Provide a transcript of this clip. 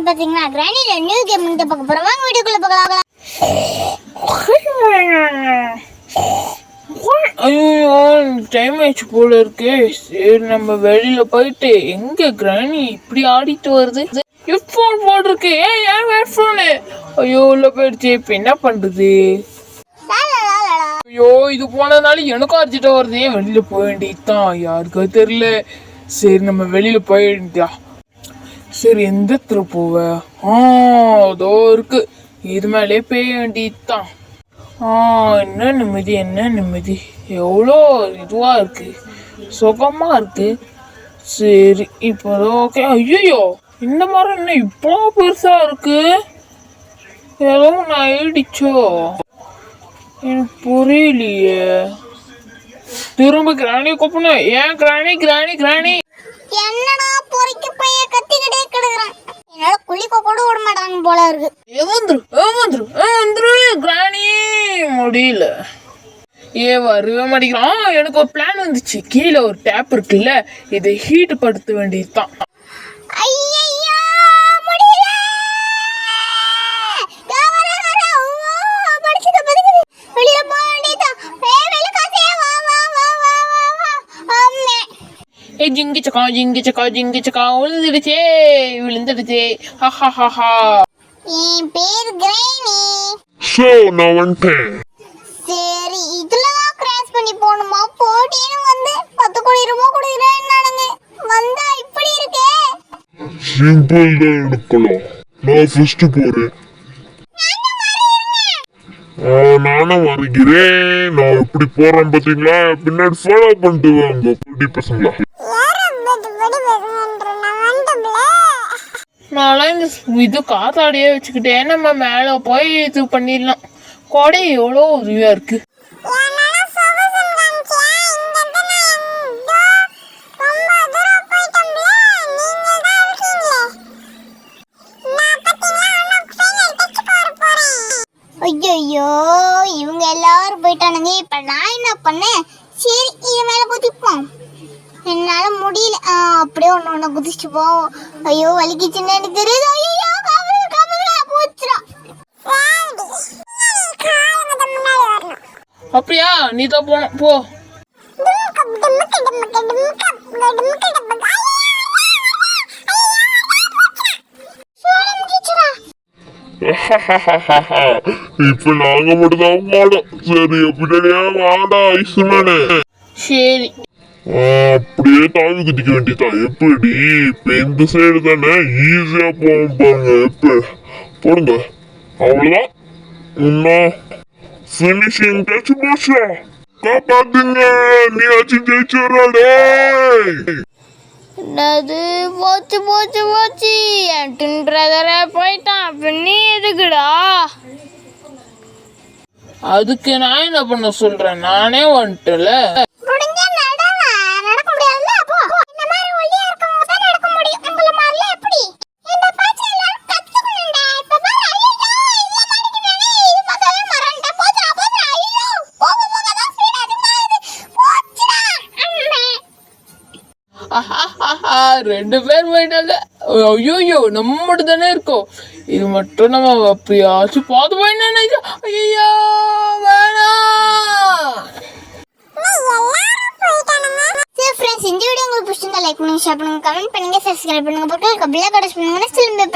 போறோம்னு பாத்தீங்கன்னா கிரானில new game இந்த பக்கம் போறோம். வாங்க வீடியோக்குள்ள போகலாம். ஐயோ டைம் ஆயிடுச்சு போல இருக்கு. சரி நம்ம வெளியில போயிட்டு எங்க கிராணி இப்படி ஆடிட்டு வருது. ஹெட்ஃபோன் போட்டிருக்கு. ஏன் ஹெட்ஃபோனு ஐயோ உள்ள போயிடுச்சு. இப்ப என்ன பண்றது? ஐயோ இது போனதுனால எனக்கும் அர்ஜென்ட்டா வருது. வெளியில போக வேண்டியதுதான். யாருக்கா தெரியல. சரி நம்ம வெளியில போய வேண்டியா. சரி எந்த இடத்துல போவ? அதோ இருக்கு. இது மேலே போய வேண்டியதுதான். என்ன நிம்மதி, என்ன நிம்மதி. எவ்வளோ இதுவா இருக்கு, சுகமா இருக்கு. சரி இப்போ ஓகே. ஐயோ இந்த மரம் என்ன இவ்வளோ பெருசா இருக்கு? ஏதோ ஒன்று ஆயிடுச்சோ எனக்கு புரியலையே. திரும்ப கிராணியை கூப்பிடணும். ஏன் கிராணி கிராணி கிராணி என்னடா பொறுக்கி பைய கத்திக்கிட்டே கிடக்குறான். என்னால குளிக்க கூட விட மாட்டாங்க போல இருக்கு. வந்துரு கிராணி. முடியல. வரவே மாட்டேங்கிறான். எனக்கு ஒரு பிளான் வந்துச்சு. கீழே ஒரு டேப் இருக்குல்ல, இதை ஹீட் படுத்த வேண்டியதுதான். ஜிங்கி சக்கா விழுந்துடுச்சே. என் பேர் கிரானி. நான் வந்துட்டேன். சரி இதுலதான் கிராஸ் பண்ணி போகணுமா? போட்டின்னு வந்து 10 கோடி ரூபாய் கொடுக்குறேன்னு வந்தா இப்படி இருக்கே. சிம்பிள் தான் எடுக்கலாம். நான் ஃபர்ஸ்ட் போறேன். நானும் வருகிறேன். நான் இப்படி போறேன் பாத்தீங்களா? பின்னாடி ஃபாலோ பண்ணிட்டு வாங்க குட்டி பசங்களா. நான்லாம் இந்த இது காத்தாடியே வச்சுக்கிட்டேன். நம்ம மேல போய் இது பண்ணிடலாம். கொடை எவ்வளோ உதவியா இருக்கு. ஐயோ இவங்க எல்லாரும் போயிட்டானுங்க. இப்ப நான் என்ன பண்ணேன்? சரி இது மேல குதிப்போம். என்னால முடியல. அப்படியே ஒண்ணு குதிச்சுட்டு போவோம். ஐயோ வலிக்குச்சுன்னு எனக்கு தெரியுது. ஐயோ போச்சுடா. அப்படியா? நீ தான் போன போ. இப்ப நாங்க மட்டும் தான் மாட்டோம். சரி எப்படியா வாடா ஐசுமானே. சரி அப்படியே தாவி குதிக்க வேண்டியதான். எப்படி இப்ப இந்த சைடு தானே ஈஸியா போவோம் பாருங்க. எப்ப போடுங்க. அவ்வளவுதான். இன்னும் ஃபினிஷிங் டச் போச்சா? காப்பாத்துங்க. நீ ஜெயிச்சு வராடே. என்னது போச்சு. என் ட்வின் பிரதரே போயிட்டான். அப்ப நீ எதுக்குடா? அதுக்கு நான் என்ன பண்ண சொல்றேன்? நானே வந்துட்டல. ரெண்டு பேர் போயிட்டாங்க. ஐயோ நம்ம மட்டும் தானே இருக்கோம். இது மட்டும் நம்ம அப்படியாச்சும் பார்த்து போயிட்டா. ஐயோ வேணாம். இந்த வீடியோ உங்களுக்கு பிடிச்சிருந்தா லைக் பண்ணுங்க, ஷேர் பண்ணுங்க, கமெண்ட் பண்ணுங்க, சப்ஸ்கிரைப் பண்ணுங்க, பக்கத்துல பெல் ஐகானை பிரஸ் பண்ணுங்க.